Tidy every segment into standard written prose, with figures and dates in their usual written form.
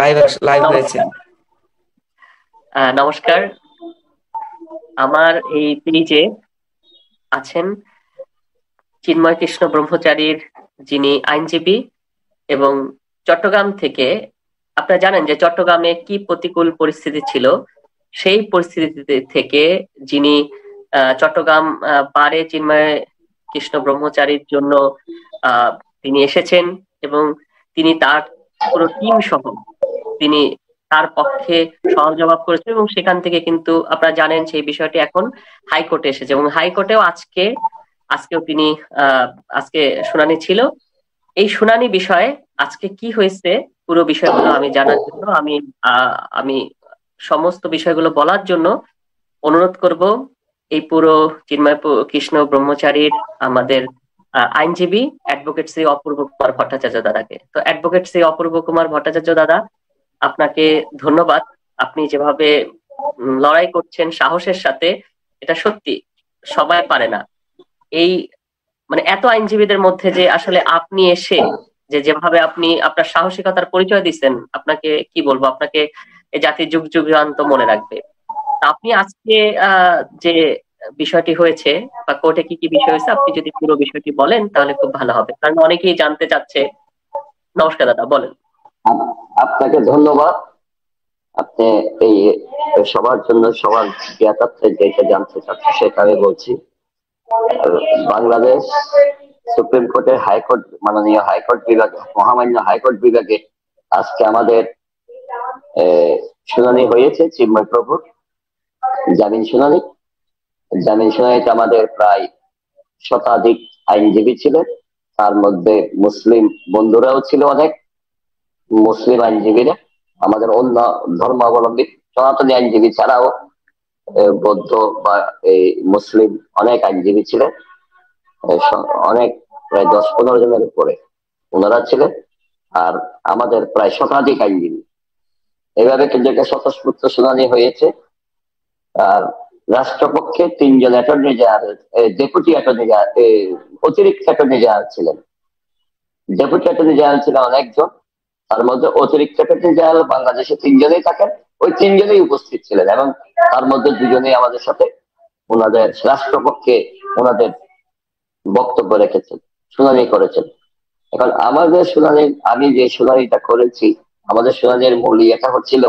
Live live হয়েছে। নমস্কার। নমস্কার। আমার এই পেজে আছেন চিন্ময় কৃষ্ণ ব্রহ্মচারীর, যিনি আইনজীবী এবং চট্টগ্রাম থেকে। আপনারা জানেন যে চট্টগ্রামে কি প্রতিকূল পরিস্থিতি ছিল, সেই পরিস্থিতি থেকে যিনি চট্টগ্রাম পারে চিন্ময় কৃষ্ণ ব্রহ্মচারীর জন্য তিনি এসেছেন এবং তিনি তার পুরো টিম সহ তিনি তার পক্ষে সওয়াল জবাব করেছেন এবং সেখান থেকে কিন্তু আপনারা জানেন সেই বিষয়টি এখন হাইকোর্টে এসেছে এবং হাইকোর্টেও আজকেও তিনি আহ আজকে শুনানি ছিল। এই শুনানি বিষয়ে আজকে কি হয়েছে পুরো বিষয়গুলো আমি জানার জন্য আমি সমস্ত বিষয়গুলো বলার জন্য অনুরোধ করব এই পুরো কৃষ্ণ ব্রহ্মচারীর আমাদের আইনজীবী অ্যাডভোকেট শ্রী অপূর্ব কুমার ভট্টাচার্য দাদাকে। তো অ্যাডভোকেট শ্রী অপূর্ব কুমার ভট্টাচার্য দাদা, আপনাকে ধন্যবাদ। আপনি যেভাবে লড়াই করছেন সাহসের সাথে, এটা সত্যি সবাই পারে না। এই মানে এত আইনজীবীদের মধ্যে যে আসলে আপনি এসে যেভাবে আপনি আপনার সাহসিকতার পরিচয় দিচ্ছেন, আপনাকে কি বলবো, আপনাকে এই জাতি যুগ যুগান্ত মনে রাখবে। তা আপনি আজকে যে বিষয়টি হয়েছে বা কোর্টে কি কি বিষয় হয়েছে, আপনি যদি পুরো বিষয়টি বলেন তাহলে খুব ভালো হবে, কারণ অনেকেই জানতে চাচ্ছে। নমস্কার দাদা, বলেন। আপনাকে ধন্যবাদ। আপনি এই সবার জন্য সবার জ্ঞাতার্থে যেটা জানতে চাচ্ছি সেটা আমি বলছি। বাংলাদেশ সুপ্রিম কোর্টের হাইকোর্ট, মাননীয় হাইকোর্ট বিভাগে, মহামান্য হাইকোর্ট বিভাগে আজকে আমাদের শুনানি হয়েছে চিন্ময় প্রভুর জামিন শুনানি। জামিন শুনানিতে আমাদের প্রায় শতাধিক আইনজীবী ছিলেন, তার মধ্যে মুসলিম বন্ধুরাও ছিল অনেক। মুসলিম আইনজীবীরা, আমাদের অন্য ধর্মাবলম্বী সনাতনী আইনজীবী ছাড়াও বৌদ্ধ বা এই মুসলিম অনেক আইনজীবী ছিলেন, অনেক প্রায় 10-15 জনের উপরে ওনারা ছিলেন। আর আমাদের প্রায় শতাধিক আইনজীবী, এভাবে কিন্তু একটা স্বতঃস্ফূর্ত শুনানি হয়েছে। আর রাষ্ট্রপক্ষে 3 জন attorney general, deputy attorney general, অতিরিক্ত অ্যাটর্নি জেনারেল ছিলেন। ডেপুটি অ্যাটর্নি জেনারেল ছিলেন অনেকজন, তার মধ্যে অতিরিক্ত অ্যাটর্নি জেনারেল বাংলাদেশে 3 জনেই থাকেন, ওই 3 জনেই উপস্থিত ছিলেন এবং তার মধ্যে 2 জনেই আমাদের সাথে ওনাদের রাষ্ট্রপক্ষে ওনাদের বক্তব্য রেখেছেন, শুনানি করেছেন। এখন আমাদের শুনানি, আমি যে শুনানিটা করেছি, আমাদের শুনানির মূল ইয়েটা হচ্ছিল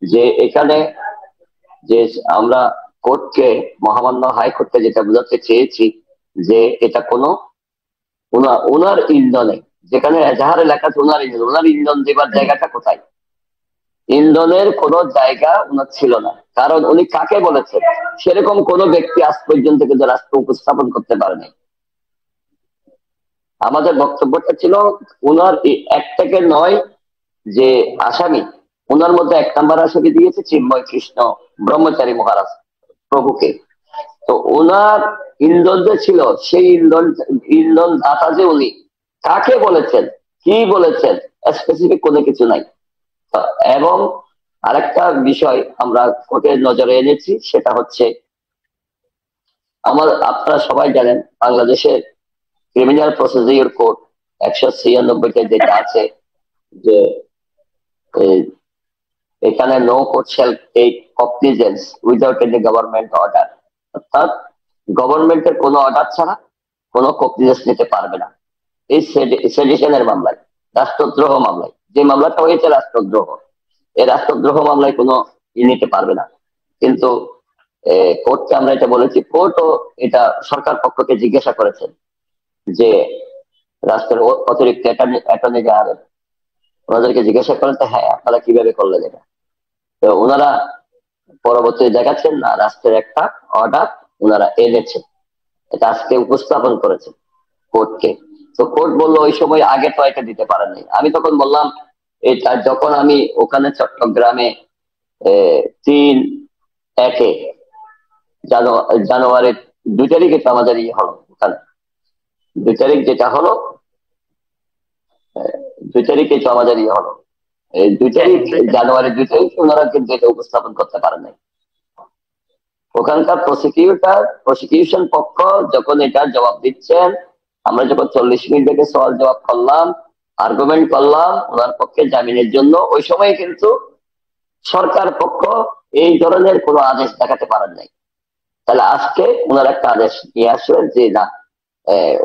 যে এখানে যে আমরা কোর্টকে, মহামান্য হাইকোর্টকে যেটা বোঝাতে চেয়েছি যে এটা কোনো ওনার ইন্ধনে, যেখানে এজাহারে লেখা আছে ওনার ইন্ধন দেবার জায়গাটা কোথায়? ইন্ধনের কোন জায়গা ওনার ছিল না, কারণ উনি কাকে বলেছেন সেরকম কোন ব্যক্তি আজ পর্যন্ত কিন্তু রাষ্ট্র উপস্থাপন করতে পারেনি। আমাদের বক্তব্যটা ছিল ওনার 1 থেকে 9 যে আসামি, ওনার মধ্যে 1 নম্বর আসামি দিয়েছে চিন্ময় কৃষ্ণ ব্রহ্মচারী মহারাজ প্রভুকে। তো ওনার ইন্ধন যে ছিল, সেই ইন্ধন দাতা যে উনি কাকে বলেছেন, কি বলেছেন, স্পেসিফিক কোনো কিছু নাই। এবং আরেকটা বিষয় আমরা কোর্টের নজরে এনেছি, সেটা হচ্ছে আপনারা সবাই জানেন বাংলাদেশের ক্রিমিনাল প্রসিডিউর কোড 196 যেটা আছে যে এখানে no court shall take cognizance without any government order, অর্থাৎ গভর্নমেন্টের কোনো অর্ডার ছাড়া কোনো কগনিজেন্স নিতে পারবে না। এই সেডিশনের মামলায়, রাষ্ট্রদ্রোহ মামলায়, যে মামলাটা হয়েছে রাষ্ট্রদ্রোহ, এই রাষ্ট্রদ্রোহ মামলায় কোনো নিতে পারবে না। কিন্তু কোর্টকে আমরা এটা বলেছি, কোর্টও এটা সরকার পক্ষকে জিজ্ঞাসা করেছেন যে রাষ্ট্রের অতিরিক্ত অ্যাটর্নি জেনারেল ওনাদেরকে জিজ্ঞাসা করেন, হ্যাঁ আপনারা কিভাবে করলেন এটা? তো ওনারা পরবর্তীতে দেখাচ্ছেন না, রাষ্ট্রের একটা অর্ডার ওনারা এনেছেন, এটা আজকে উপস্থাপন করেছে কোর্টকে। তো কোর্ট বললো ওই সময় আগে তো এটা দিতে পারেননি। আমি তখন বললাম এটা যখন আমি ওখানে চট্টগ্রামে 3 জানুয়ারির 2 তারিখে তো আমাদের ইয়ে হলো, ওখানে 2 তারিখ যেটা হলো, 2 তারিখে তো আমাদের ইয়ে হলো, এই 2 তারিখ জানুয়ারি 2 তারিখ ওনারা কিন্তু এটা উপস্থাপন করতে পারেন নাই। ওখানকার প্রসিকিউশন পক্ষ যখন এটা জবাব দিচ্ছেন, আমরা যখন 40 মিনিট থেকে সওয়াল জবাব করলাম, আর্গুমেন্ট করলাম ওনার পক্ষে জামিনের জন্য। ওই সময় কিন্তু সরকার পক্ষ এই ধরনের কোনো আদেশ দেখাতে পারেন নাই। তাহলে আজকে ওনার একটা আদেশ নিয়ে আসলেন যে না,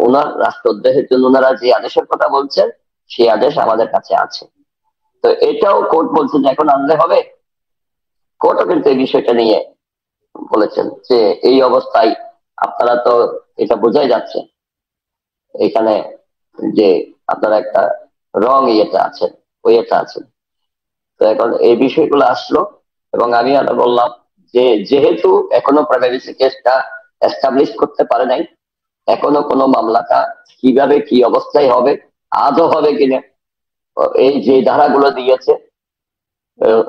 ওনার রাষ্ট্রদ্রোহের জন্য ওনারা যে আদেশের কথা বলছেন সেই আদেশ আমাদের কাছে আছে। তো এটাও কোর্ট বলছে যে এখন আনলে হবে। কোর্টও কিন্তু এই বিষয়টা নিয়ে বলেছেন যে এই অবস্থায় আপনারা তো এটা বোঝাই যাচ্ছে এখানে যে আপনারা একটা রং ইয়েতে আছেন, ওইটা আছেন। তো এখন এই বিষয়গুলো আসলো এবং আমি আরো বললাম যে যেহেতু এখনো প্রাইভেসি কেসটা এস্টাবলিশ করতে পারে নাই, এখনো কোনো মামলাটা কিভাবে কি অবস্থায় হবে, আজও হবে কিনা, এই যে ধারাগুলো দিয়েছে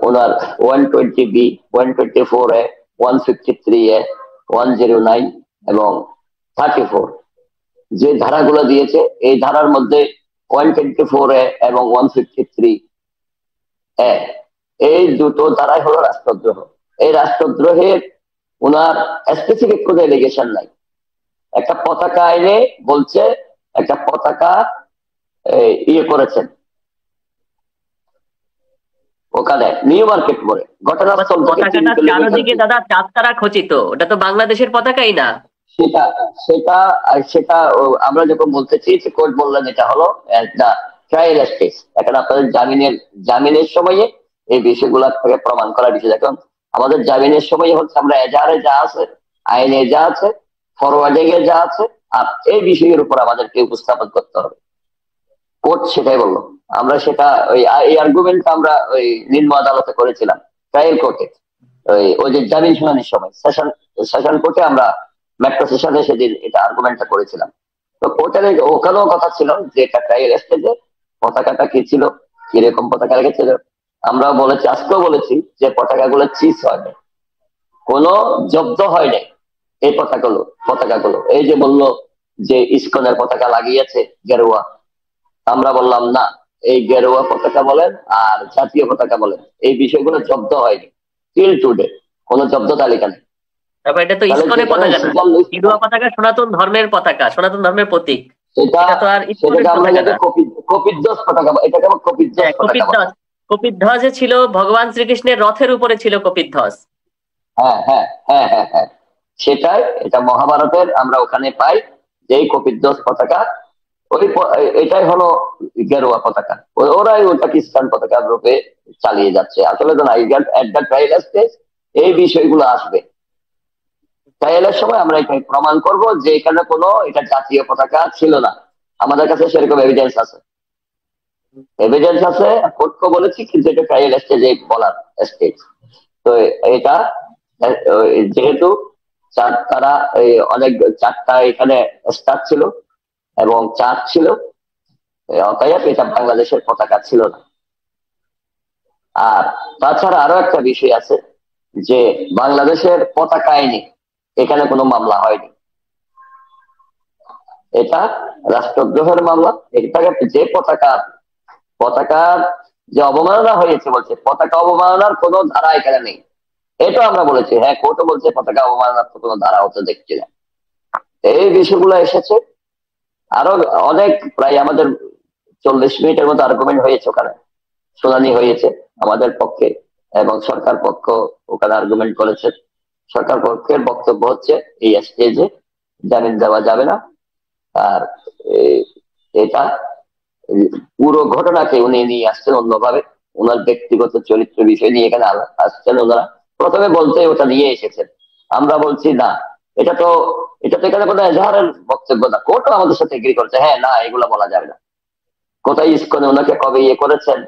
ওনার 120B, 124A, 153A, 109 এবং 34 যে ধারাগুলো দিয়েছে, এই ধারার মধ্যে 124A এবং 153A এই দুটো ধারাই হলো রাষ্ট্রদ্রোহ। এই রাষ্ট্রদ্রোহের ওনার স্পেসিফিক কোনো এলিগেশন নাই। একটা পতাকা আইনে বলছে একটা পতাকা ইয়ে করেছেন ওখানে নিউ মার্কেট মোড়ে, ঘটনাস্থল পতাকাটা চারদিকে দাদা চাঁদ তারা খচিত, ওটা তো বাংলাদেশের পতাকাই না। সেটা সেটা সেটা আমরা যখন বলতে চেয়েছি কোর্ট বললেন এটা হলো একটা ট্রায়াল স্টেজ। এখন আপনাদের জামিনের সময়ে এই বিষয়গুলো আপনাকে প্রমাণ করার বিষয়। এখন আমাদের জামিনের সময় হচ্ছে আমরা এজাহারে যা আছে, আইনে যা আছে, ফরওয়ার্ডিং এ যা আছে, আর এই বিষয়ের উপর আমাদেরকে উপস্থাপন করতে হবে। কোর্ট সেটাই বললো। আমরা সেটা এই আর্গুমেন্ট আমরা ওই নিম্ন আদালতে করেছিলাম, ট্রায়াল কোর্টে, ওই যে জামিন শুনানির সময় সেশন কোর্টে আমরা মেট্রো সেশনে সেদিন এটা আর্গুমেন্টটা করেছিলাম। তো কোর্টের ওখানেও কথা ছিল যে এটা ট্রায়াল স্টেজে পতাকাটা কি ছিল, কিরকম পতাকা রেখেছিল। আমরা বলেছি, আজকেও বলেছি যে পতাকাগুলো চিজ হয়নি, কোনো জব্দ হয়নি এই পতাকাগুলো। এই যে বললো যে ইসকনের পতাকা লাগিয়েছে গেরুয়া, আমরা বললাম না, এই গেরুয়া পতাকা বলেন আর জাতীয় পতাকা বলেন, এই বিষয়গুলো জব্দ হয়নি টিল টুডে, কোনো জব্দ তালিকা নেই। তারপর এটা তো ইসকনের পতাকা না, গেরুয়া পতাকা সনাতন ধর্মের পতাকা, সনাতন ধর্মের প্রতীক। এটা তো আর ইসকনের পতাকা না, কপিধ্বজ পতাকা, এটাকে আবার কপিধ্বজ পতাকা বলে। কপিধ্বজে ছিল ভগবান শ্রীকৃষ্ণের রথের উপরে ছিল কপিধ্বজ। হ্যাঁ হ্যাঁ হ্যাঁ হ্যাঁ হ্যাঁ, সেটাই। এটা মহাভারতের আমরা ওখানে পাই যে কপিধ্বজ পতাকা, এটাই হলো গেরুয়া পতাকা। ওরাই ওটা খ্রিস্টান পতাকার রূপে চালিয়ে যাচ্ছে। আসলে তো না, এই বিষয়গুলো আসবে ট্রায়ালের সময়। আমরা এটাই প্রমাণ করব যে এখানে কোনো এটা জাতীয় পতাকা ছিল না। আমাদের কাছে সেরকম এভিডেন্স আছে, কোর্টকে বলেছি, কিন্তু এটা ট্রায়াল স্টেজে বলার স্টেজ। তো এটা যেহেতু তারা অনেক চারটা এখানে স্টার ছিল এবং চাঁদ ছিল, অতএব এটা বাংলাদেশের পতাকা ছিল না। আর তাছাড়া আরো একটা বিষয় আছে যে বাংলাদেশের পতাকা আইনে এখানে কোনো মামলা হয়নি, এটা রাষ্ট্রদ্রোহের মামলা। এটাকে যে পতাকার যে অবমাননা হয়েছে বলছে, পতাকা অবমাননার কোনো ধারা এখানে নেই, এটা আমরা বলেছি। হ্যাঁ, কোর্টও বলছে পতাকা অবমাননার কোনো ধারা হতে দেখছি না। এই বিষয়গুলো এসেছে আরো অনেক, প্রায় আমাদের 40 মিনিটের মতো আর্গুমেন্ট হয়েছে, ওখানে শুনানি হয়েছে আমাদের পক্ষে এবং সরকার পক্ষ ওখানে আর্গুমেন্ট করেছে। সরকার পক্ষের বক্তব্য হচ্ছে এই স্টেজে জামিন দেওয়া যাবে না। আর এটা পুরো ঘটনাকে উনি নিয়ে আসছেন অন্যভাবে, ওনার ব্যক্তিগত চরিত্র বিষয় নিয়ে এখানে আসছেন ওনারা। প্রথমে বলতে ওটা নিয়ে এসেছেন, আমরা বলছি না, এটা তো এখানে কোনো এজাহারের বক্তব্য না। কোর্টও আমাদের সাথে এগ্রি করছে, হ্যাঁ না, এগুলো বলা যাবে না। কোথায় ইসকনে ওনাকে কবে ইয়ে করেছেন,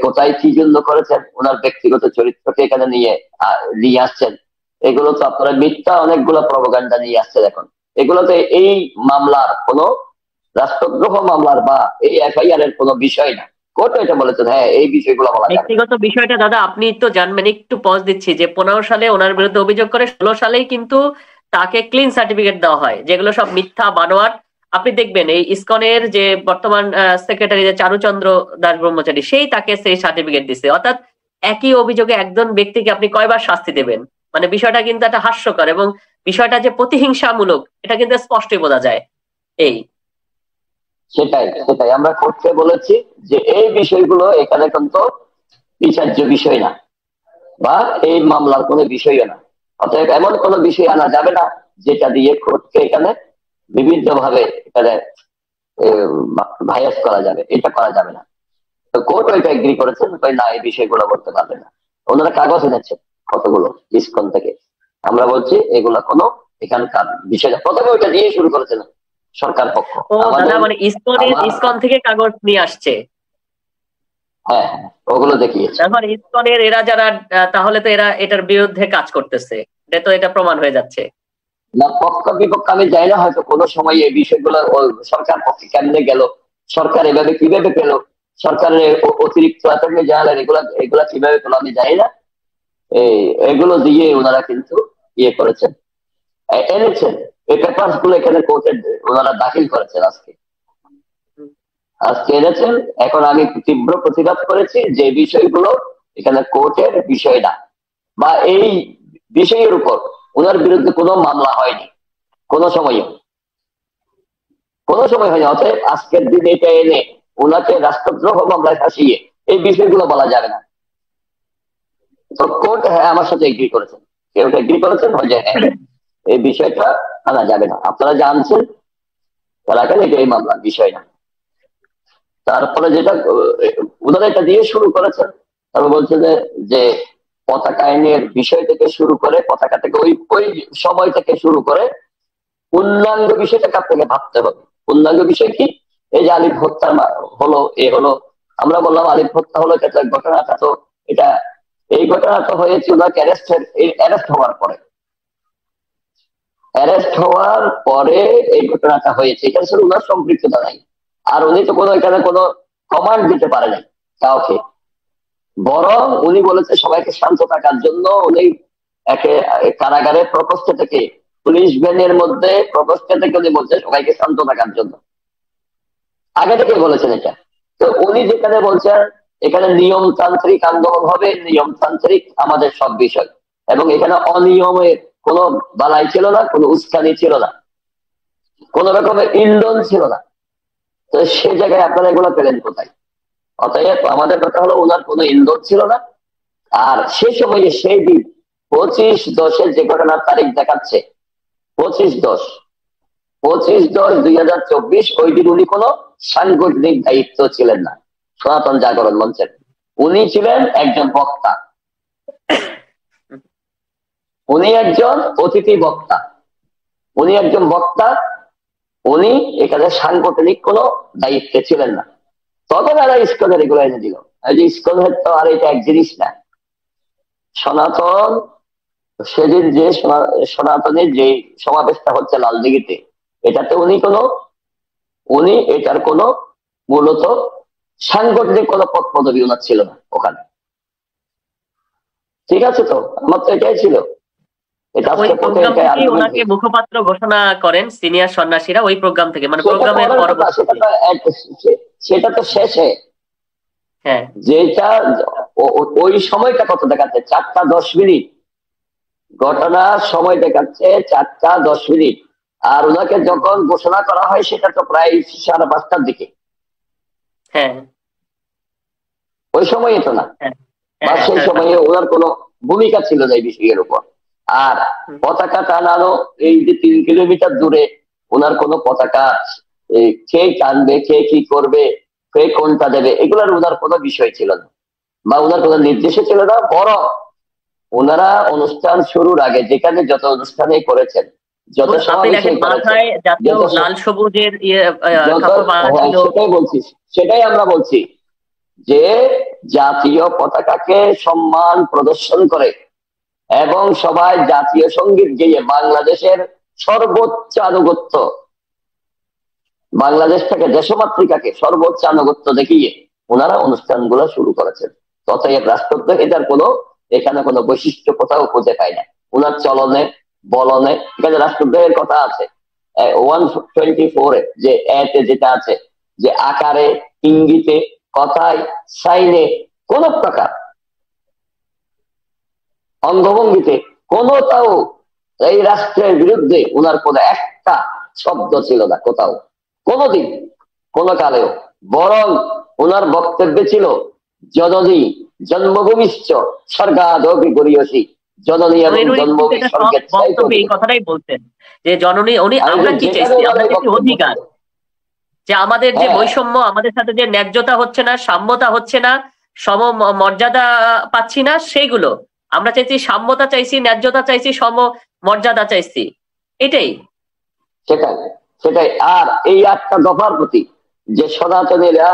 কোথায় কি জন্য করেছেন, ওনার ব্যক্তিগত চরিত্রকে এখানে নিয়ে আসছেন। এগুলো তো আপনারা মিথ্যা অনেকগুলো প্রপাগান্ডা নিয়ে আসছেন। এখন এগুলো তো এই মামলার কোনো রাষ্ট্রদ্রোহ মামলার বা এই এফআইআর এর কোনো বিষয় না। কোর্ট এটা বলেছেন, হ্যাঁ এই বিষয়গুলো বলা যাবে। ব্যক্তিগত বিষয়টা দাদা আপনি তো জানবেন, একটু পজ দিচ্ছি যে 15 সালে ওনার বিরুদ্ধে অভিযোগ করে 16 সালেই কিন্তু তাকে ক্লিন সার্টিফিকেট দেওয়া হয়, যেগুলো সব মিথ্যা বানোয়াট। আপনি দেখবেন এই ইসকনের যে বর্তমান সেক্রেটারি যে চারুচন্দ্র দাস ব্রহ্মচারী, সেই তাকে সেই সার্টিফিকেট দিচ্ছে। অর্থাৎ একই অভিযোগে একজন ব্যক্তিকে আপনি কয়বার শাস্তি দেবেন? মানে বিষয়টা কিন্তু একটা হাস্যকর, এবং বিষয়টা যে প্রতিহিংসামূলক এটা কিন্তু স্পষ্টই বোঝা যায়। এই সেটাই সেটাই আমরা করতে বলেছি যে এই বিষয়গুলো এখানে কিন্তু বিচার্য বিষয় না, বা এই মামলার কোনো বিষয়ও না। অতএব এমন কোনো বিষয় আনা যাবে না যেটা দিয়ে কোর্টকে এখানে বিভিন্ন ভাবে এখানে ভাইরাস করা যাবে, এটা করা যাবে না। তো কোর্ট ওইটা এগ্রি করেছেন, না এই বিষয়গুলো বলতে পারবে না। ওনারা কাগজ এনেছেন কতগুলো ইসকন থেকে, আমরা বলছি এগুলা কোনো এখানকার বিষয় না। প্রথমে ওইটা দিয়ে শুরু করেছেন সরকার পক্ষ। ও দাদা, আমাদের মানে ইসকন থেকে কাগজ নিয়ে আসছে। হ্যাঁ হ্যাঁ, ওগুলো দেখিয়েছে। এখন ইসকনের এরা যারা, তাহলে তো এরা এটার বিরুদ্ধে কাজ করতেছে, এটা প্রমাণ হয়ে যাচ্ছে। না, পক্ষ বিপক্ষ আমি যাই না, হয়তো কোনো সময় এই বিষয়গুলো সরকার পক্ষে কেমনে গেল, সরকার এভাবে কিভাবে পেল, সরকারের অতিরিক্ত অ্যাটর্নি জেনারেল এগুলা এগুলা কিভাবে পেল আমি জানি না। এগুলো দিয়ে ওনারা কিন্তু ইয়ে করেছেন, এনেছেন এই পেপার গুলো এখানে কোর্টে ওনারা দাখিল করেছেন আজকে আজকে এনেছেন। এখন আমি তীব্র প্রতিবাদ করেছি যে বিষয়গুলো এখানে কোর্টের বিষয় না, বা এই বিষয়ের উপর ওনার বিরুদ্ধে কোনো মামলা হয়নি কোনো সময় হয়নি। অতএব আজকের দিন এটা এনে ওনাকে রাষ্ট্রদ্রোহ মামলায় ফাঁসিয়ে এই বিষয়গুলো বলা যাবে না। তো কোর্ট হ্যাঁ আমার সাথে এগ্রি করেছেন, কেউ এগ্রি করেছেন যে হ্যাঁ এই বিষয়টা আনা যাবে না, আপনারা জানছেন তারা কেন এই মামলার বিষয় না। তারপরে যেটা ওনারা এটা দিয়ে শুরু করেছেন, তারপর বলছে যে পতাকা আইনের বিষয় থেকে শুরু করে, পতাকা থেকে ওই সময় থেকে শুরু করে পূর্ণাঙ্গ বিষয়টাকে আপনাকে ভাবতে হবে। পূর্ণাঙ্গ বিষয় কি? এই যে আলিফ হত্যা হলো, হলো, আমরা বললাম আলিফ হত্যা হলো, ঘটনাটা তো এটা এই ঘটনাটা হয়েছে ওনাকে অ্যারেস্ট হওয়ার পরে, এই ঘটনাটা হয়েছে। এখানে শুধু ওনার সম্পৃক্ততা নাই, আর উনি তো এখানে কোনো কমান্ড দিতে পারে নাই কাউকে, বরং উনি বলেছে সবাইকে শান্ত থাকার জন্য। উনি কারাগারের প্রকোষ্ঠ থেকে, পুলিশ ভ্যানের মধ্যে প্রকোষ্ঠ থেকে উনি বলছে সবাইকে শান্ত থাকার জন্য, আগে থেকে বলেছেন এটা। তো উনি যেখানে বলছেন এখানে নিয়মতান্ত্রিক আন্দোলন হবে, নিয়মতান্ত্রিক আমাদের সব বিষয়, এবং এখানে অনিয়মের কোনো বালাই ছিল না, কোনো উস্কানি ছিল না, কোন রকমের ইন্ধন ছিল না। তো সে জায়গায় আপনারা এগুলো পেলেন কোথায়? অতএব আমাদের কথা হলো ওনার কোনো ইন্ধন ছিল না। আর সে সময়ে সেই দিন 25/10 যে ঘটনার তারিখ দেখাচ্ছে 25/10/2024, ওই দিন উনি কোনো সাংগঠনিক দায়িত্ব ছিলেন না সনাতন জাগরণ মঞ্চের। উনি ছিলেন একজন বক্তা, উনি একজন অতিথি বক্তা, উনি একজন বক্তা, উনি এখানে সাংগঠনিক কোনো দায়িত্বে ছিলেন না। তখন এরা ইসকনের এগুলো এনে দিল। যে ইসকনের তো আর এটা এক জিনিস না। সনাতন সেদিন যে সনাতনের যে সমাবেশটা হচ্ছে লালদিঘিতে, এটাতে উনি এটার কোনো মূলত সাংগঠনিক কোনো পদ পদবি ওনার ছিল না ওখানে। ঠিক আছে, তো আমার তো এটাই ছিল। ওই প্রোগ্রাম থেকে ওনাকে মুখপাত্র ঘোষণা করেন সিনিয়র সন্ন্যাসীরা, ওই প্রোগ্রাম থেকে, মানে প্রোগ্রামের সেটা তো শেষে, হ্যাঁ, যেটা ওই সময়টা কত দেখাচ্ছে 4টা 10 মিনিট, ঘটনার সময় দেখাচ্ছে 4টা 10 মিনিট। আর ওনাকে যখন ঘোষণা করা হয় সেটা তো প্রায় 5:30টার দিকে। হ্যাঁ, ওই সময়ে তো না, বা সেই সময়ে ওনার কোনো ভূমিকা ছিল না এই বিষয়ের উপর। আর পতাকা টানানো, এই যে 3 কিলোমিটার দূরে ওনার কোনো পতাকা কে টানবে, কে কি করবে, কে কোনটা দেবে, এগুলোর ওনার কোনো বিষয় ছিল না, বা ওনার কোনো নির্দেশে ছিল না। বরং ওনারা অনুষ্ঠান শুরুর আগে যেখানে যত অনুষ্ঠানে করেছেন, যত সমাবেশে করেছেন, সেটাই আমরা বলছি যে জাতীয় পতাকাকে সম্মান প্রদর্শন করে এবং সবাই জাতীয় সঙ্গীত গেয়ে বাংলাদেশের সর্বোচ্চ আনুগত্য, বাংলাদেশটাকে দেশমাতৃকাকে সর্বোচ্চ আনুগত্য দেখিয়ে ওনারা অনুষ্ঠানগুলো শুরু করেছেন। তথায় রাষ্ট্রদ্রোহিতার এখানে কোনো বৈশিষ্ট্য কোথাও খুঁজে পায় না ওনার চলনে বলনে। এখানে রাষ্ট্রদ্রোহের কথা আছে 124-এ, যে এতে যেটা আছে যে আকারে, ইঙ্গিতে, কথায়, সাইনে, কোন প্রকার অঙ্গভঙ্গিতে কোনটাও এই রাষ্ট্রের বিরুদ্ধে ওনার কোনো একটা শব্দ ছিল না কোথাও, কোনো কালেও, বরং ওনার বক্তব্যে ছিল জননী জন্মভূমিশ্চ স্বর্গাদপি গরীয়সী, জননী এবং জন্মভূমি স্বর্গের চাইতে এই কথাটাই বলতেন যে জননী উনি, আর আমরা কি যেখানে চাইছি, ওনার আমরা এই চাইছি বক্তব্য অধিকার, ছিল, যে আমাদের যে হ্যাঁ বৈষম্য, আমাদের সাথে যে ন্যায্যতা হচ্ছে না, সাম্যতা হচ্ছে না, সম মর্যাদা পাচ্ছি না, সেইগুলো আমরা চাইছি। সাম্যতা চাইছি, ন্যায্যতা চাইছি, সম মর্যাদা চাইছি, এটাই। সেটাই সেটাই। আর এই 8টা দফার প্রতি যে সনাতনীরা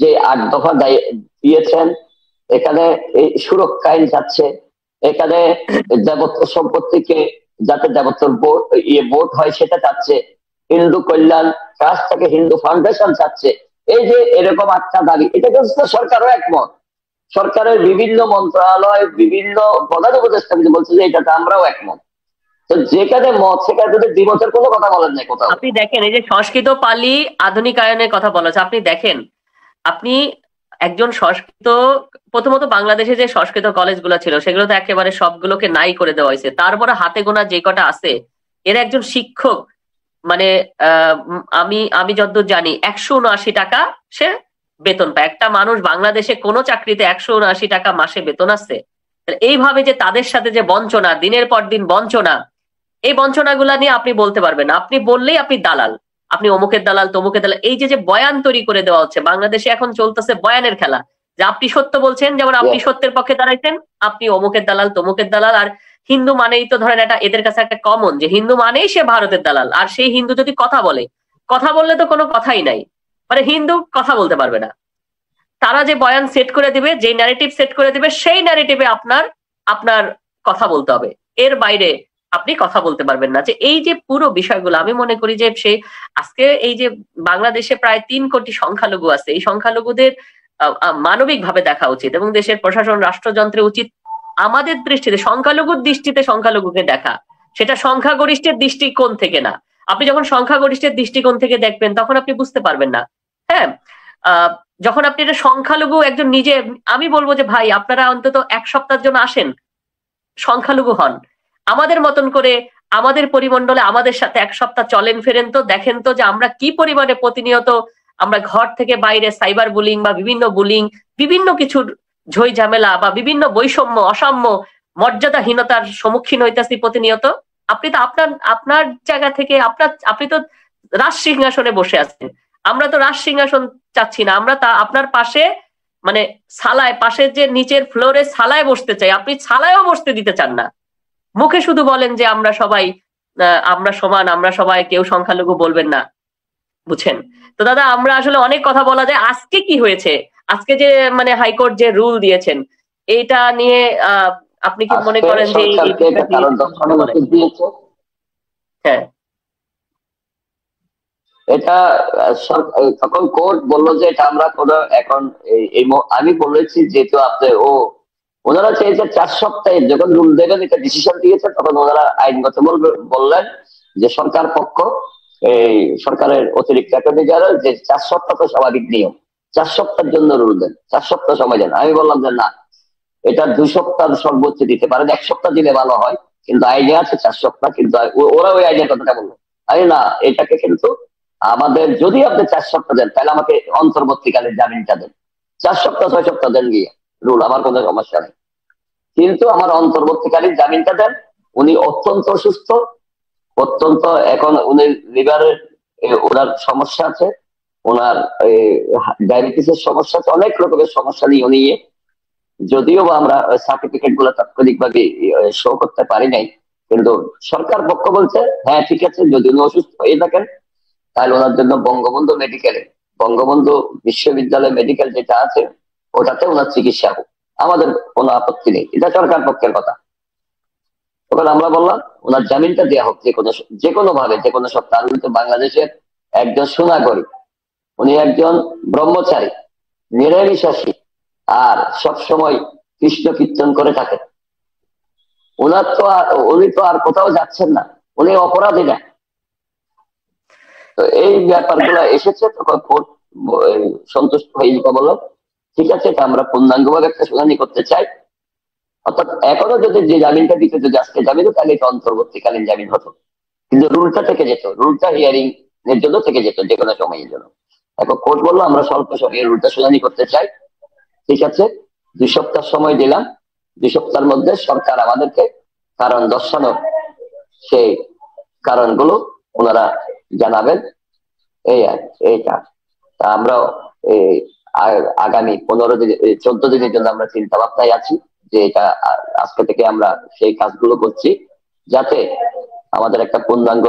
যে 8 দফা দিয়েছেন, এখানে এই সুরক্ষা আইন চাচ্ছে, এখানে দেবত্ব সম্পত্তিকে যাতে দেবত্বর ভোট হয় সেটা চাচ্ছে, হিন্দু কল্যাণ ট্রাস্ট থেকে হিন্দু ফাউন্ডেশন চাচ্ছে। এই যে এরকম 8টা দাবি, এটা কিন্তু সরকারও একমত। সরকারের বিভিন্ন মন্ত্রণালয়, বিভিন্ন প্রধান উপদেষ্টা কিন্তু বলছে যে এটাতে আমরাও একমত। তো যেখানে মত সেখানে যদি দ্বিমতের কোনো কথা বলেন নাই কোথাও। আপনি দেখেন এই যে সংস্কৃত পালি আধুনিকায়নের কথা বলা হচ্ছে, আপনি দেখেন, আপনি একজন সংস্কৃত, প্রথমত বাংলাদেশে যে সংস্কৃত কলেজগুলো ছিল সেগুলো তো একেবারে সবগুলোকে নাই করে দেওয়া হয়েছে, তারপরে হাতে গোনা যে কটা আছে এর একজন শিক্ষক, মানে আমি আমি যতদূর জানি 179 টাকা সে বেতন পায়। একটা মানুষ বাংলাদেশে কোনো চাকরিতে 179 টাকা মাসে বেতন আছে? এইভাবে যে তাদের সাথে যে বঞ্চনা, দিনের পর দিন বঞ্চনা, এই বঞ্চনাগুলা নিয়ে আপনি বলতে পারবেন না। আপনি বললেই আপনি দালাল, আপনি অমুকের দালাল, তমুকের দালাল। এই যে যে বয়ান তৈরি করে দেওয়া হচ্ছে, বাংলাদেশে এখন চলতেছে বয়ানের খেলা, যে আপনি সত্য বলছেন, যেমন আপনি সত্যের পক্ষে দাঁড়াইছেন, আপনি অমুকের দালাল, তমুকের দালাল। আর হিন্দু মানেই তো ধরেন এটা এদের কাছে একটা কমন, যে হিন্দু মানেই সে ভারতের দালাল। আর সেই হিন্দু যদি কথা বলে, কথা বললে তো কোনো কথাই নাই, মানে হিন্দু কথা বলতে পারবে না। তারা যে বয়ান সেট করে দিবে, যে ন্যারেটিভ সেট করে দিবে, সেই ন্যারেটিভে আপনার আপনার কথা বলতে হবে, এর বাইরে আপনি কথা বলতে পারবেন না। যে এই যে পুরো বিষয়গুলো, আমি মনে করি যে সে আজকে এই যে বাংলাদেশে প্রায় 3 কোটি সংখ্যালঘু আছে, এই সংখ্যালঘুদের মানবিক ভাবে দেখা উচিত, এবং দেশের প্রশাসন রাষ্ট্রযন্ত্রে উচিত আমাদের দৃষ্টিতে, সংখ্যালঘুর দৃষ্টিতে সংখ্যালঘুকে দেখা, সেটা সংখ্যাগরিষ্ঠের দৃষ্টিকোণ থেকে না। আপনি যখন সংখ্যাগরিষ্ঠের দৃষ্টিকোণ থেকে দেখবেন তখন আপনি বুঝতে পারবেন না। হ্যাঁ, যখন আপনি এটা সংখ্যালঘু একজন নিজে, আমি বলবো যে ভাই আপনারা অন্তত 1 সপ্তাহের জন্য আসেন, সংখ্যালঘু হন, আমাদের মতন করে আমাদের পরিমণ্ডলে আমাদের সাথে 1 সপ্তাহ চলেন ফেরেন তো, দেখেন তো যে আমরা কি পরিমাণে প্রতিনিয়ত আমরা ঘর থেকে বাইরে সাইবার বুলিং বা বিভিন্ন বুলিং, বিভিন্ন কিছুর ঝই ঝামেলা বা বিভিন্ন বৈষম্য, অসাম্য, মর্যাদাহীনতার সম্মুখীন হইতেছি প্রতিনিয়ত। আপনি তো আপনার আপনার জায়গা থেকে আপনি তো রাজ সিংহাসনে বসে আছেন, আমরা তো রাজ সিংহাসন চাচ্ছি না। আমরা তা আপনার পাশে, মানে ছালায়, পাশের যে নিচের ফ্লোরে ছালায় বসতে চাই, আপনি ছালায়ও বসতে দিতে চান না। মুখে শুধু বলেন যে আমরা সবাই আমরা সমান, আমরা সবাই, কেউ সংখ্যালঘু বলবেন না, বুঝছেন তো দাদা। আমরা আসলে অনেক কথা বলা যায়। আজকে কি হয়েছে, আজকে যে মানে হাইকোর্ট যে রুল দিয়েছেন, এটা নিয়ে আপনি কি মনে করেন যে হ্যাঁ, এটা তখন কোর্ট বললো যে এটা আমরা কোনো এখন আমি বলেছি যেহেতু আপনি ওনারা চেয়েছে 4 সপ্তাহে, যখন রুল দেবেন এটা ডিসিশন দিয়েছে, তখন ওনারা আইনগত বললেন যে সরকার পক্ষ, এই সরকারের অতিরিক্ত অ্যাটর্নি জেনারেল, যে 4 সপ্তাহ তো স্বাভাবিক নিয়ম, 4 সপ্তাহের জন্য রুল দেন, 4 সপ্তাহ সময় দেন। আমি বললাম যে না, এটা 2 সপ্তাহ সর্বোচ্চ দিতে পারেন, 1 সপ্তাহ দিলে ভালো হয়, কিন্তু আইনে আছে 4 সপ্তাহ। কিন্তু ওরা ওই আইনের কথাটা বললো, আরে না, এটাকে কিন্তু আমাদের যদি আপনি 4 সপ্তাহ দেন তাহলে আমাকে অন্তর্বর্তীকালীন জামিনটা দেন, 4 সপ্তাহ 6 সপ্তাহ দেন গিয়ে রুল, আমার কোনো সমস্যা নেই, কিন্তু আমার অন্তর্বর্তীকালীন জামিনটা দেন। উনি অত্যন্ত অসুস্থ, অত্যন্ত, এখন উনি লিভারের ওনার সমস্যা আছে, ওনার ডায়াবেটিসের সমস্যা আছে, অনেক রকমের সমস্যা নিয়ে উনি, যদিও বা আমরা সার্টিফিকেট গুলো তাৎক্ষণিক ভাবে শো করতে পারি নাই, কিন্তু সরকার পক্ষ বলছে হ্যাঁ ঠিক আছে, যদি উনি অসুস্থ হয়ে থাকেন তাহলে ওনার জন্য বঙ্গবন্ধু মেডিকেলে, বঙ্গবন্ধু বিশ্ববিদ্যালয় মেডিকেল যেটা আছে ওটাতে ওনার চিকিৎসা হোক, আমাদের কোনো আপত্তি নেই, এটা সরকার পক্ষের কথা। তখন আমরা বললাম ওনার জামিনটা দেওয়া হোক যে কোনো ভাবে, যে কোনো সপ্তাহ। উনি তো বাংলাদেশের একজন সুনাগরিক, উনি একজন ব্রহ্মচারী, নিরামিষাসী, আর সব সময় কৃষ্ণ কীর্তন করে থাকেন। উনি তো আর কোথাও যাচ্ছেন না, উনি অপরাধী না। তো এই ব্যাপারগুলো এসেছে, তখন কোর্ট সন্তুষ্ট হয়ে বলল ঠিক আছে, এটা আমরা পূর্ণাঙ্গভাবে একটা শুনানি করতে চাই। অর্থাৎ এখনো যদি যে জামিনটা দিতে, যদি আজকে জামিন হতো তাহলে এটা অন্তর্বর্তীকালীন জামিন হতো, কিন্তু রুলটা থেকে যেত, রুলটা হিয়ারিং এর জন্য থেকে যেত যে কোনো সময়ের জন্য। এখন কোর্ট বললো আমরা স্বল্প সময়ের উল্টা শুনানি করতে চাই। ঠিক আছে, 2 সপ্তাহ সময় দিলাম। 2 সপ্তাহের মধ্যে সরকার আমাদেরকে কারণ দর্শানো সেই কারণগুলো ওনারা জানাবেন। এইটা তা আমরা এই আগামী 15 দিন 14 দিনের জন্য আমরা চিন্তা ভাবনায় আছি যে এটা আজকে থেকে আমরা সেই কাজগুলো করছি যাতে আমাদের একটা পূর্ণাঙ্গ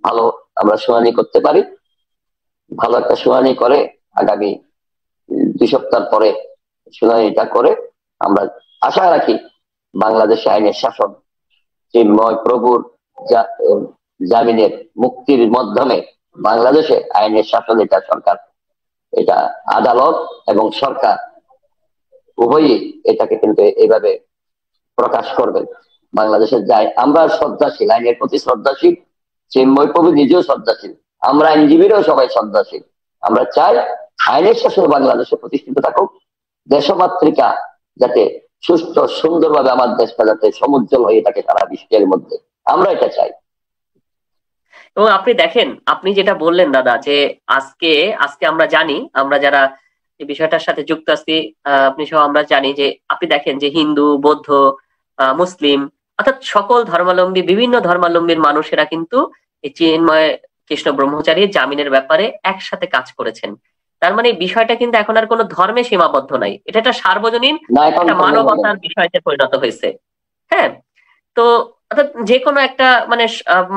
ভালো আমরা শুনানি করতে পারি। ভালো একটা শুনানি করে আগামী 2 সপ্তাহ পরে শুনানিটা করে আমরা আশা রাখি বাংলাদেশে আইনের শাসন চিন্ময় প্রভুর জামিনের মুক্তির মাধ্যমে বাংলাদেশে আইনের শাসন, এটা সরকার, এটা আদালত এবং সরকার উভয়ই এটাকে কিন্তু এইভাবে প্রকাশ করবেন। বাংলাদেশের যাই আমরা শ্রদ্ধাশীল, আইনের প্রতি শ্রদ্ধাশীল, চিন্ময় প্রভু নিজেও শ্রদ্ধাশীল, আমরা আইনজীবীরাও সবাই শ্রদ্ধাশীল। আমরা চাই আইনের শাসন বাংলাদেশে প্রতিষ্ঠিত থাকুক, দেশমাতৃকা যাতে সুস্থ সুন্দরভাবে আমার দেশটা যাতে সমুজ্জ্বল হয়ে থাকে সারা বিশ্বের মধ্যে, আমরা এটা চাই। এবং আপনি দেখেন, আপনি যেটা বললেন দাদা, যে আজকে আজকে আমরা জানি, আমরা যারা এই বিষয়টার সাথে যুক্ত আছি আপনি সহ আমরা জানি যে আপনি দেখেন যে হিন্দু, বৌদ্ধ, মুসলিম অর্থাৎ সকল ধর্মাবলম্বী, বিভিন্ন ধর্মাবলম্বীর মানুষেরা কিন্তু এই চিন্ময় কৃষ্ণ ব্রহ্মচারীর জামিনের ব্যাপারে একসাথে কাজ করেছেন। তার মানে বিষয়টা কিন্তু এখন আর কোনো ধর্মে সীমাবদ্ধ নাই, এটা একটা সার্বজনীন একটা মানবতার বিষয়তে পরিণত হয়েছে। হ্যাঁ, তো অর্থাৎ যে কোনো একটা মানে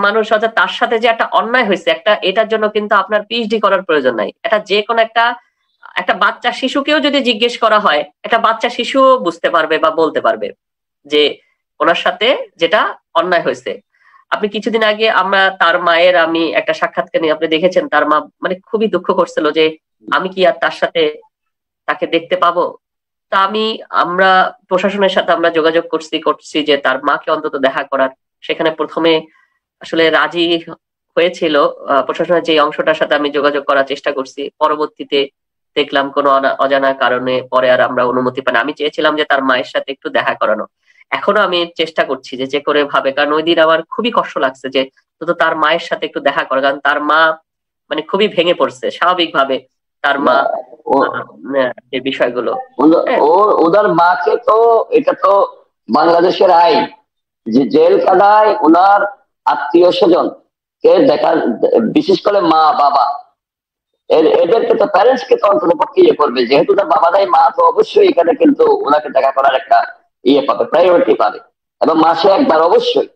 মানুষ অর্থাৎ তার সাথে যে একটা অন্যায় হয়েছে, একটা এটার জন্য কিন্তু আপনার পিএইচডি করার প্রয়োজন নাই। এটা যে কোনো একটা বাচ্চা শিশুকেও যদি জিজ্ঞেস করা হয়, একটা বাচ্চা শিশুও বুঝতে পারবে বা বলতে পারবে যে ওনার সাথে যেটা অন্যায় হয়েছে। আপনি কিছুদিন আগে আমরা তার মায়ের আমি একটা সাক্ষাৎকার নিয়ে, আপনি দেখেছেন তার মা মানে খুবই দুঃখ করছিল যে আমি কি আর তার সাথে তাকে দেখতে পাবো। তা আমরা প্রশাসনের সাথে আমরা যোগাযোগ করছি যে তার মাকে অন্তত দেখা করার। সেখানে প্রথমে আসলে রাজি হয়েছিল প্রশাসনের যে অংশটার সাথে আমি যোগাযোগ করার চেষ্টা করছি, পরবর্তীতে দেখলাম কোনো অজানা কারণে পরে আর আমরা অনুমতি পাই না। আমি চেয়েছিলাম যে তার মায়ের সাথে একটু দেখা করানো, এখনো আমি চেষ্টা করছি যে করে ভাবে, কারণ ওই দিন আমার খুবই কষ্ট লাগছে যে তো তার মায়ের সাথে একটু দেখা করা, কারণ তার মা মানে খুবই ভেঙে পড়ছে স্বাভাবিকভাবে। তার মা যে বিষয়গুলো ওদের মাকে তো এটা তো বাংলাদেশের আইন যে জেল কাটায় ওনার আত্মীয় স্বজন কে দেখা, বিশেষ করে মা বাবা এদেরকে তো প্যারেন্টস কে তো অন্তত পক্ষে ইয়ে করবে, যেহেতু তার বাবা নাই, মা তো অবশ্যই এখানে কিন্তু ওনাকে দেখা করার একটা ইয়ে পাবে, প্রায়োরিটি পাবে, এবং মাসে একবার অবশ্যই।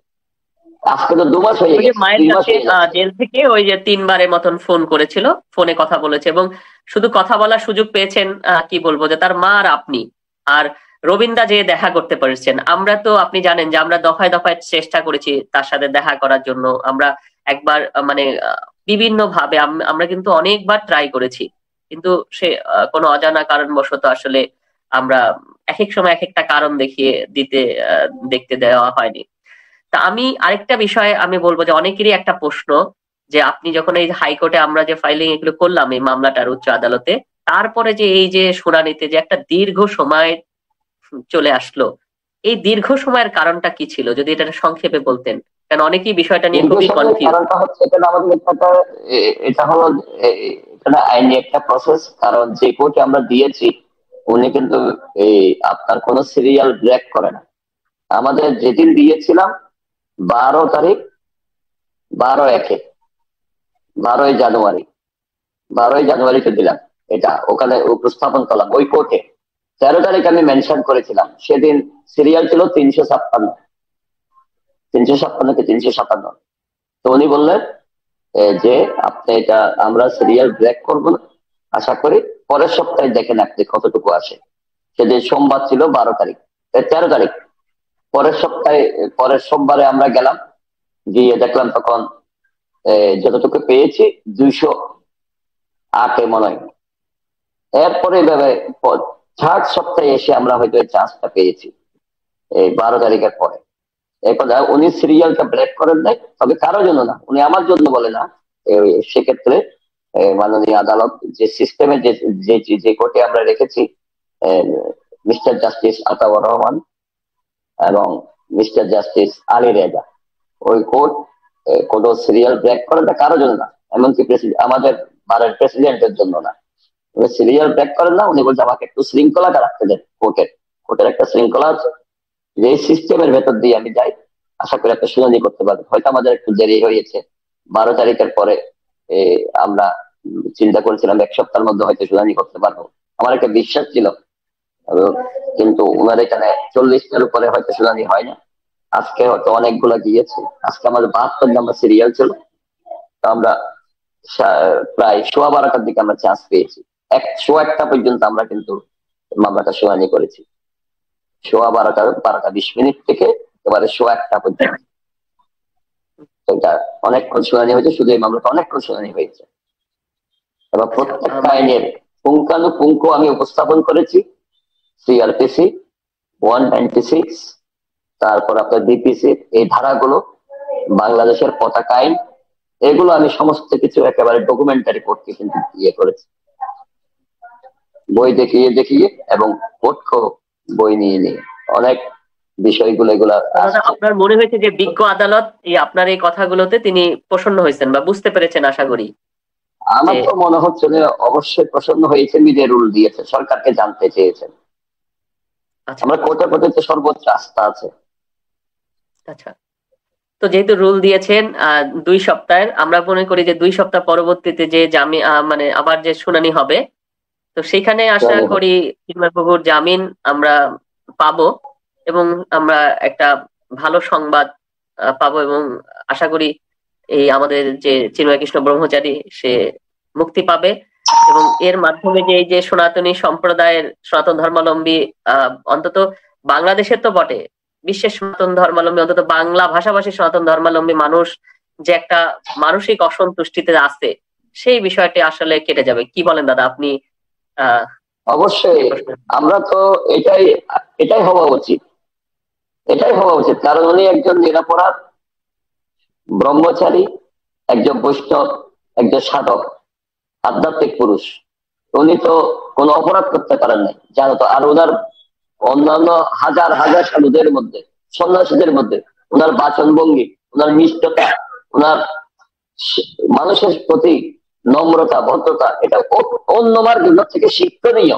আজকে তো 2 মাস হয়ে গেছে, মায়ের কাছে জেল থেকে ওই যে 3বারের মতন ফোন করেছিল, ফোনে কথা বলেছে এবং শুধু কথা বলার সুযোগ পেয়েছেন কি বলবো যে তার মা আর আপনি আর রবীন্দ্রা যে দেখা করতে পেরেছেন। আমরা তো আপনি জানেন যে আমরা দফায় দফায় চেষ্টা করেছি তার সাথে দেখা করার জন্য। আমরা একবার মানে বিভিন্ন ভাবে আমরা কিন্তু অনেকবার ট্রাই করেছি, কিন্তু সে কোনো অজানা কারণবশত আসলে আমরা এক এক সময় এক একটা কারণ দেখিয়ে দেখতে দেওয়া হয়নি। তা আমি আরেকটা বিষয় আমি বলবো যে অনেকেরই একটা প্রশ্ন যে আপনি যখন এই হাইকোর্টে আমরা যে ফাইলিং এগুলো করলাম এই মামলাটার উচ্চ আদালতে, তারপরে যে এই যে শুনানিতে যে একটা দীর্ঘ সময় চলে আসলো, এই দীর্ঘ সময়ের কারণটা কি ছিল যদি এটা সংক্ষেপে বলতেন, কারণ অনেকেই বিষয়টা নিয়ে খুবই কনফিউজ। এটা হলো আইনি একটা প্রসেস, কারণ যে কোর্টে আমরা দিয়েছি উনি কিন্তু এই আপনার কোন সিরিয়াল ব্রেক করে না। আমাদের যেদিন দিয়েছিলাম 12 তারিখ 12/1 জানুয়ারিতে দিলাম, এটা ওখানে উপস্থাপন করলাম ওই কোর্টে। 13 তারিখ আমি মেনশন করেছিলাম, সেদিন সিরিয়াল ছিল 356 কি 357। তো উনি বললেন যে আপনি এটা আমরা সিরিয়াল ব্রেক করবো না, আশা করি পরের সপ্তাহে দেখেন আপনি কতটুকু আসে। সেদিন সোমবার ছিল 13 তারিখ, পরের সোমবারে আমরা গেলাম, গিয়ে দেখলাম তখন যতটুকু পেয়েছি 208 মনে হয়। এরপরে এইভাবে 3rd সপ্তাহে এসে আমরা হয়তো এই চান্সটা পেয়েছি এই 12 তারিখের পরে। এরপর উনি সিরিয়ালটা ব্রেক করেন নাই, তবে কারোর জন্য না, উনি আমার জন্য বলে না। সেক্ষেত্রে মাননীয় আদালত যে সিস্টেমে যে কোর্টে আমরা রেখেছি মিস্টার জাস্টিস আতাউর রহমান এবং মিস্টার জাস্টিস আলী রেজা, ওই কোর্ট কোন সিরিয়াল ব্রেক করে না কারোর জন্য না, এমনকি আমাদের ভারতের প্রেসিডেন্টের জন্য না। সিরিয়াল ব্রেক করেন না, উনি বলছে আমাকে একটু শৃঙ্খলাটা রাখতে দেন। কোর্টের একটা শৃঙ্খলা আছে, যে সিস্টেমের ভেতর দিয়ে আমি যাই, আশা করি একটা শুনানি করতে পারবো। হয়তো আমাদের একটু দেরি হয়েছে, 12 তারিখের পরে আমরা চিন্তা করেছিলাম 1 সপ্তাহের মধ্যে হয়তো শুনানি করতে পারবো, আমার একটা বিশ্বাস ছিল। কিন্তু ওনার এখানে 40টার উপরে হয়তো শুনানি হয় না। আজকে হয়তো অনেকগুলো গিয়েছে, আজকে আমাদের 72 নম্বর সিরিয়াল ছিল। তো আমরা প্রায় 12:15টার দিকে আমরা চান্স পেয়েছি। 1:01 পর্যন্ত আমরা কিন্তু মামলাটা শুনানি করেছি। 12:20 থেকে একেবারে 1:01 পর্যন্ত। এটা অনেকক্ষণ শুনানি হয়েছে, শুধু এই মামলাটা অনেকক্ষণ শুনানি হয়েছে। এবং প্রত্যেকটা আইনের পুঙ্খানুপুঙ্খ আমি উপস্থাপন করেছি। সিআরপিসি 196, তারপর আপনার ডিপিসি, এই ধারাগুলো, বাংলাদেশের পতাকা আইন, এগুলো আমি সমস্ত কিছু একেবারে ডকুমেন্টারি কোর্টকে কিন্তু ইয়ে করেছি, বই দেখিয়ে এবং কোর্ট বই নিয়ে অনেক বিষয়গুলো এগুলা। আপনার মনে হয়েছে যে বিজ্ঞ আদালত এই আপনার এই কথাগুলোতে তিনি প্রসন্ন হয়েছেন বা বুঝতে পেরেছেন আশা করি? আমার তো মনে হচ্ছে যে অবশ্যই প্রসন্ন হয়েছে, নিজে রুল দিয়েছে, সরকারকে জানতে চেয়েছেন। আমরা কোর্টের প্রতি তো সর্বোচ্চ আস্থা আছে। আচ্ছা, তো যেহেতু রুল দিয়েছেন 2 সপ্তাহের, আমরা মনে করি যে 2 সপ্তাহ পরবর্তীতে যে জামিন মানে আবার যে শুনানি হবে, তো সেখানে আশা করি চিন্ময় প্রভুর জামিন আমরা পাবো এবং আমরা একটা ভালো সংবাদ পাবো এবং আশা করি এই আমাদের যে চিন্ময় কৃষ্ণ ব্রহ্মচারী সে মুক্তি পাবে এবং এর মাধ্যমে যে এই যে সনাতনী সম্প্রদায়ের সনাতন ধর্মাবলম্বী অন্তত বাংলাদেশের তো বটে, বিশ্বের সনাতন ধর্মাবলম্বী, অন্তত বাংলা ভাষাভাষী সনাতন ধর্মাবলম্বী মানুষ যে একটা মানসিক অসন্তুষ্টিতে আছে, সেই বিষয়টি আসলে কেটে যাবে। কি বলেন দাদা আপনি? অবশ্যই আমরা তো এটাই হওয়া উচিত, কারণ উনি একজন নিরপরাধ ব্রহ্মচারী, একজন বৈষ্ণব, একজন সাধক, আধ্যাত্মিক পুরুষ। উনি তো কোনো অপরাধ করতে পারেন নাই, জানো তো। আর ওনার অন্যান্য হাজার হাজার সাধুদের মধ্যে, সন্ন্যাসীদের মধ্যে ওনার বাচন ভঙ্গি, ওনার মিষ্টতা, ওনার মানুষের প্রতি নম্রতা, ভদ্রতা, এটা অন্য মার্গের থেকে শিক্ষণীয়।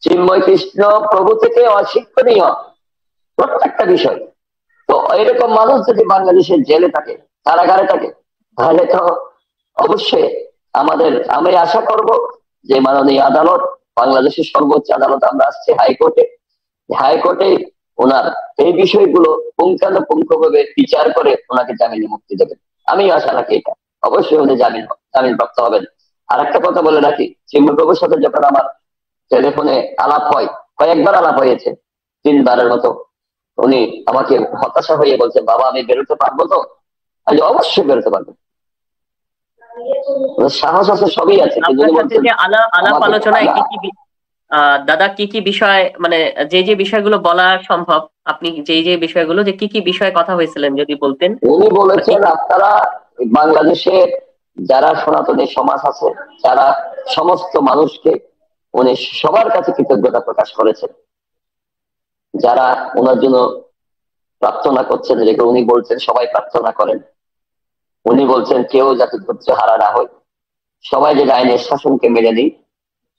চিন্ময় কৃষ্ণ প্রভু থেকে অশিক্ষণীয় প্রত্যেকটা বিষয়। তো এরকম মানুষ যদি বাংলাদেশের জেলে থাকে, কারাগারে থাকে, তাহলে তো অবশ্যই আমি আশা করব যে মাননীয় আদালত, বাংলাদেশের সর্বোচ্চ আদালত, আমরা আসছি হাইকোর্টে ওনার এই বিষয়গুলো পুঙ্খানুপুঙ্খভাবে বিচার করে ওনাকে জামিনে মুক্তি দেবেন। আমি আশা রাখি এটা অবশ্যই উনি জামিন প্রাপ্ত হবেন। আর একটা কথা বলে রাখি, চিন্ময় প্রভুর সাথে যখন আমার টেলিফোনে আলাপ হয়, কয়েকবার আলাপ হয়েছে, 3বারের মতো, উনি আমাকে হতাশা হয়ে বলছে, বাবা আমি বেরোতে পারবো তো? আমি অবশ্যই বেরোতে পারবো, সাহস আছে, সবই আছে। আলাপ আলোচনায় দাদা কি কি বিষয়, মানে যে বিষয়গুলো বলা সম্ভব, আপনি যে বিষয়গুলো, যে কি বিষয়ে কথা হয়েছিলেন যদি বলতেন। উনি বলেছেন আপনারা বাংলাদেশের যারা সনাতনী সমাজ আছে, যারা সমস্ত মানুষকে উনি সবার কাছে কৃতজ্ঞতা প্রকাশ করেছেন, যারা ওনার জন্য প্রার্থনা করছেন, যেগুলো উনি বলছেন সবাই প্রার্থনা করেন। উনি বলছেন কেউ যাতে ধৈর্য হারা না হয়, সবাই যে আইনের শাসনকে মেনে নিই,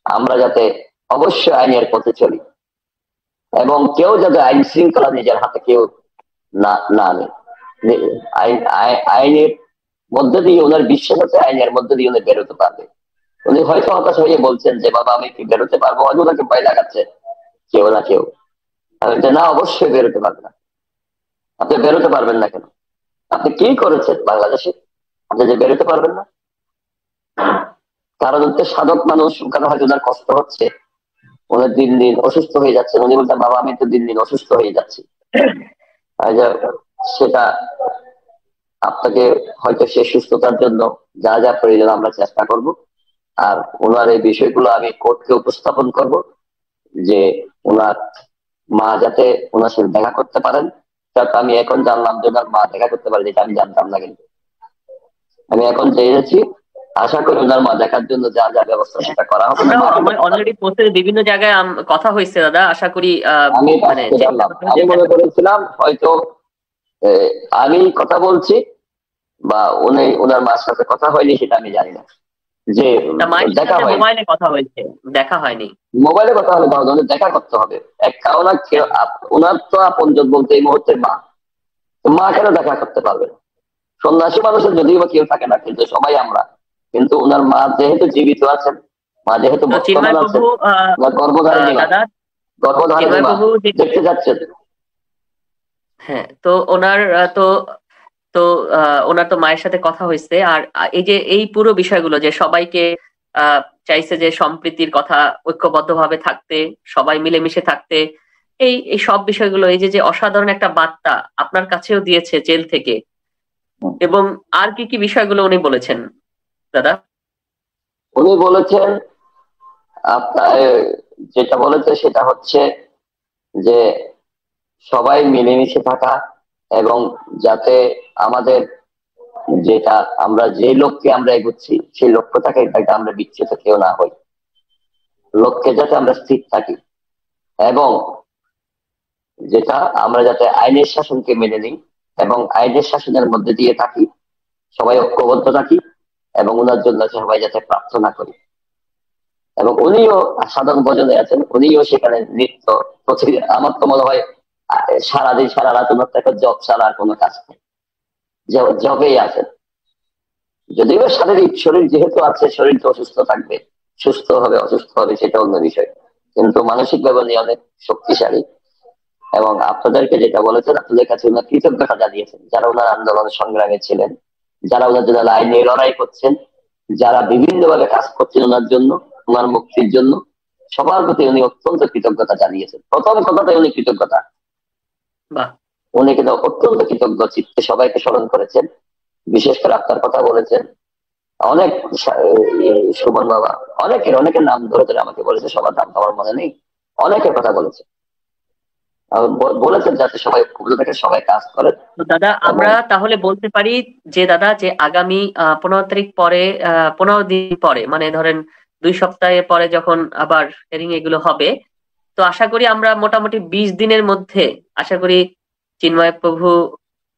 আমরা যাতে অবশ্যই আইনের পথে চলি এবং কেউ যাতে আইন শৃঙ্খলা নিজের হাতে কেউ না নেই। আইনের মধ্যে দিয়ে ওনার বিশ্বাস আছে, আইনের মধ্যে দিয়ে উনি বেরোতে পারবে। উনি হয়তো হতাশ হয়ে বলছেন যে বাবা আমি কি বেরোতে পারবো, হয়তো ওনাকে ভয় লাগাচ্ছে কেউ না কেউ। না, অবশ্যই বেরোতে পারবে না। আপনি বেরোতে পারবেন না কেন? আপনি কি করেছেন বাংলাদেশে, আপনি যে বেরোতে পারবেন না? কারণ হচ্ছে সাধক মানুষ, কারণ হয়তো ওনার কষ্ট হচ্ছে, উনি দিন দিন অসুস্থ হয়ে যাচ্ছেন। উনি বলছেন বাবা আমি তো দিন দিন অসুস্থ হয়ে যাচ্ছি। সেটা আপনাকে হয়তো সে সুস্থতার জন্য যা যা প্রয়োজন আমরা চেষ্টা করব। আর ওনার এই বিষয়গুলো আমি কোর্টকে উপস্থাপন করব, যে ওনার মা যাতে ওনার সাথে দেখা করতে পারেন। আমি এখন জানলাম যে ওনার মা দেখা করতে পারে, যেটা আমি জানতাম না, কিন্তু আমি এখন জেনেছি। আশা করি ওনার মা দেখার জন্য যা যা ব্যবস্থা সেটা করা হবে। অলরেডি পোস্টের বিভিন্ন জায়গায় কথা হয়েছে দাদা, আশা করি। আমি মনে করেছিলাম হয়তো আমি কথা বলছি বা উনি ওনার মার সাথে কথা হয়নি, সেটা আমি জানি না। যে মায়ের দেখা সাথে হয় মোবাইলে কথা হয়েছে, দেখা হয়নি। মোবাইলে কথা হলে ভালো, দেখা করতে হবে। ওনার ওনার তো আপনজন বলতে এই মুহূর্তে মা, মা কেন দেখা করতে পারবে? সন্ন্যাসী মানুষের যদিও বা কেউ থাকে না, কিন্তু সবাই আমরা। কিন্তু ওনার মা যেহেতু জীবিত আছেন, মা যেহেতু তো বর্তমান চিন্ময় প্রভু আছেন, ওনার গর্ভধারিণী মা, দাদা, গর্ভধারিণী চিন্ময় মা প্রভু যে, দেখতে যাচ্ছেন। হ্যাঁ, তো ওনার তো তো ওনার তো মায়ের সাথে কথা হয়েছে। আর এই যে এই পুরো বিষয়গুলো যে সবাইকে চাইছে যে সম্প্রীতির কথা, ঐক্যবদ্ধভাবে থাকতে, সবাই মিলেমিশে থাকতে, এই এই সব বিষয়গুলো, এই যে যে অসাধারণ একটা বার্তা আপনার কাছেও দিয়েছে জেল থেকে। এবং আর কি কি বিষয়গুলো উনি বলেছেন দাদা? উনি বলেছেন আপনার, যেটা বলেছে সেটা হচ্ছে যে সবাই মিলেমিশে থাকা, এবং যাতে আমাদের যেটা আমরা যে লক্ষ্যে আমরা এগোচ্ছি সেই লক্ষ্যটাকে যাতে আমরা বিচ্যুত কেউ না হই, লক্ষ্যে যাতে আমরা স্থির থাকি, এবং যেটা আমরা যাতে আইনের শাসনকে মেনে নিই এবং আইনের শাসনের মধ্যে দিয়ে থাকি, সবাই ঐক্যবদ্ধ থাকি, এবং ওনার জন্য সবাই যাতে প্রার্থনা করি। এবং উনিও সাধারণ ভজনে আছেন, উনিও সেখানে নৃত্য প্রতিদিন, আমার তো মনে হয় সারাদিন সারা রাত ওনার একটা জব ছাড়া আর কোনো কাজ নেই, জবেই আছেন। যদিও শারীরিক শরীর যেহেতু আছে, শরীর তো অসুস্থ থাকবে, সুস্থ হবে অসুস্থ হবে সেটা অন্য বিষয়, কিন্তু মানসিক ভাবে উনি অনেক শক্তিশালী। এবং আপনাদেরকে যেটা বলেছেন, আপনাদের কাছে ওনার কৃতজ্ঞতা জানিয়েছেন, যারা ওনার আন্দোলন সংগ্রামে ছিলেন, যারা ওনার জন্য আইনে লড়াই করছেন, যারা বিভিন্ন ভাবে কাজ করছেন ওনার জন্য, ওনার মুক্তির জন্য, সবার প্রতি উনি অত্যন্ত কৃতজ্ঞতা জানিয়েছেন। প্রথম কথাটাই উনি কৃতজ্ঞতা, বাহ, উনি কিন্তু অত্যন্ত কৃতজ্ঞ চিত্তে সবাইকে স্মরণ করেছেন। বিশেষ করে আপনার কথা বলেছেন, অনেক সুমন বাবা, অনেকের নাম ধরে ধরে আমাকে বলেছে, সবার নাম আমার মনে নেই, অনেকের কথা বলেছে, বলেছেন যাতে সবাই সবাই কাজ করে। তো দাদা, এবং আমরা তাহলে বলতে পারি যে দাদা, যে আগামী 15 তারিখ পরে, 15 দিন পরে, মানে ধরেন 2 সপ্তাহের পরে যখন আবার হেয়ারিং এগুলো হবে, তো আশা করি আমরা মোটামুটি 20 দিনের মধ্যে আশা করি চিন্ময় প্রভু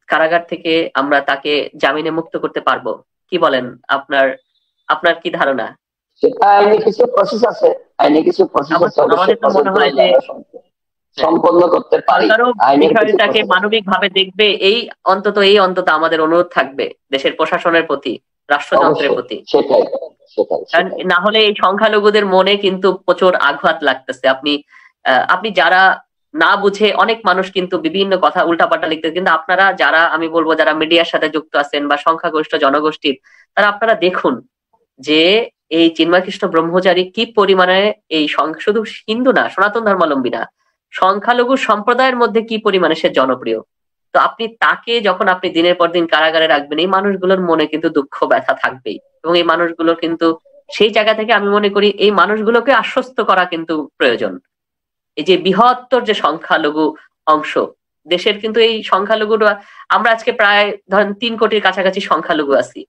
কারাগার থেকে আমরা তাকে জামিনে মুক্ত করতে পারবো। কি বলেন? আপনার আপনার কি ধারণা? সেটা আইনি কিছু প্রসেস আছে, আইনি কিছু প্রসেস আছে, অবশ্যই আমাদের তো প্রসেস মনে গুলো হয় যদি যে, আমরা হ্যাঁ, সম্পন্ন করতে পারি, সরকারও আইনের কিছু বিষয়টাকে প্রসেস আছে। মানবিক ভাবে দেখবে, এই অন্তত আমাদের অনুরোধ থাকবে দেশের প্রশাসনের প্রতি, রাষ্ট্রযন্ত্রের অবশ্যই, প্রতি। সেটাই সেটাই কারণ সেটাই। না হলে এই সংখ্যালঘুদের মনে কিন্তু প্রচুর আঘাত লাগতেছে। আপনি যারা না বুঝে, অনেক মানুষ কিন্তু বিভিন্ন কথা উল্টাপাল্টা লিখতে, কিন্তু আপনারা যারা, আমি বলবো যারা মিডিয়ার সাথে যুক্ত আছেন বা সংখ্যাগরিষ্ঠ জনগোষ্ঠীর, তারা আপনারা দেখুন যে এই চিন্ময়কৃষ্ণ ব্রহ্মচারী কি পরিমাণে এই শুধু হিন্দু না, সনাতন ধর্মাবলম্বী না, সংখ্যালঘু সম্প্রদায়ের মধ্যে কি পরিমাণে সে জনপ্রিয়। তো আপনি তাকে যখন আপনি দিনের পর দিন কারাগারে রাখবেন, এই মানুষগুলোর মনে কিন্তু দুঃখ ব্যথা থাকবেই। এবং এই মানুষগুলো কিন্তু সেই জায়গা থেকে আমি মনে করি এই মানুষগুলোকে আশ্বস্ত করা কিন্তু প্রয়োজন। এই যে বৃহত্তর যে সংখ্যালঘু অংশ দেশের, কিন্তু এই সংখ্যালঘুরা, আমরা আজকে প্রায় ধরেন 3 কোটির কাছাকাছি সংখ্যালঘু আছি।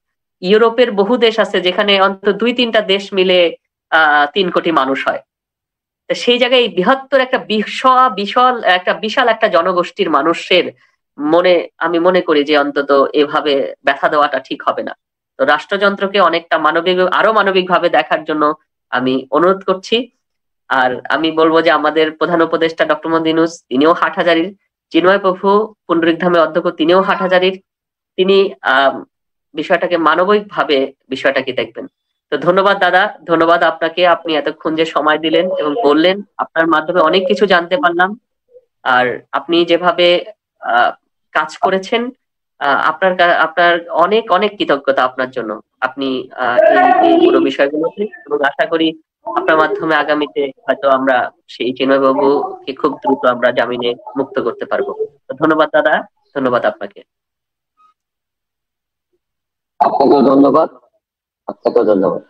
ইউরোপের বহু দেশ আছে যেখানে অন্তত 2-3টা দেশ মিলে 3 কোটি মানুষ হয়। তা সেই জায়গায় এই বৃহত্তর একটা বিশাল একটা জনগোষ্ঠীর মানুষের মনে আমি মনে করি যে অন্তত এভাবে ব্যথা দেওয়াটা ঠিক হবে না। তো রাষ্ট্রযন্ত্রকে অনেকটা আরো মানবিক ভাবে দেখার জন্য আমি অনুরোধ করছি। আর আমি বলবো যে আমাদের প্রধান উপদেষ্টা ডক্টর মোহাম্মদ ইউনূস, তিনিও হাটহাজারীর, চিন্ময় প্রভু পুণ্ডরিক ধামের অধ্যক্ষ, তিনিও হাটহাজারীর। তিনি আহ বিষয়টাকে মানবিক ভাবে বিষয়টাকে দেখবেন। তো ধন্যবাদ দাদা, ধন্যবাদ আপনাকে, আপনি এতক্ষণ যে সময় দিলেন এবং বললেন, আপনার মাধ্যমে অনেক কিছু জানতে পারলাম। আর আপনি যেভাবে আহ কাজ করেছেন, আপনার অনেক অনেক কৃতজ্ঞতা আপনার জন্য। আপনি এই পুরো বিষয়গুলোতে, এবং আশা করি আপনার মাধ্যমে আগামীতে হয়তো আমরা সেই চিন্ময় বাবুকে খুব দ্রুত আমরা জামিনে মুক্ত করতে পারবো। তো ধন্যবাদ দাদা, ধন্যবাদ আপনাকে। আপনাকেও ধন্যবাদ, আপনাকেও ধন্যবাদ।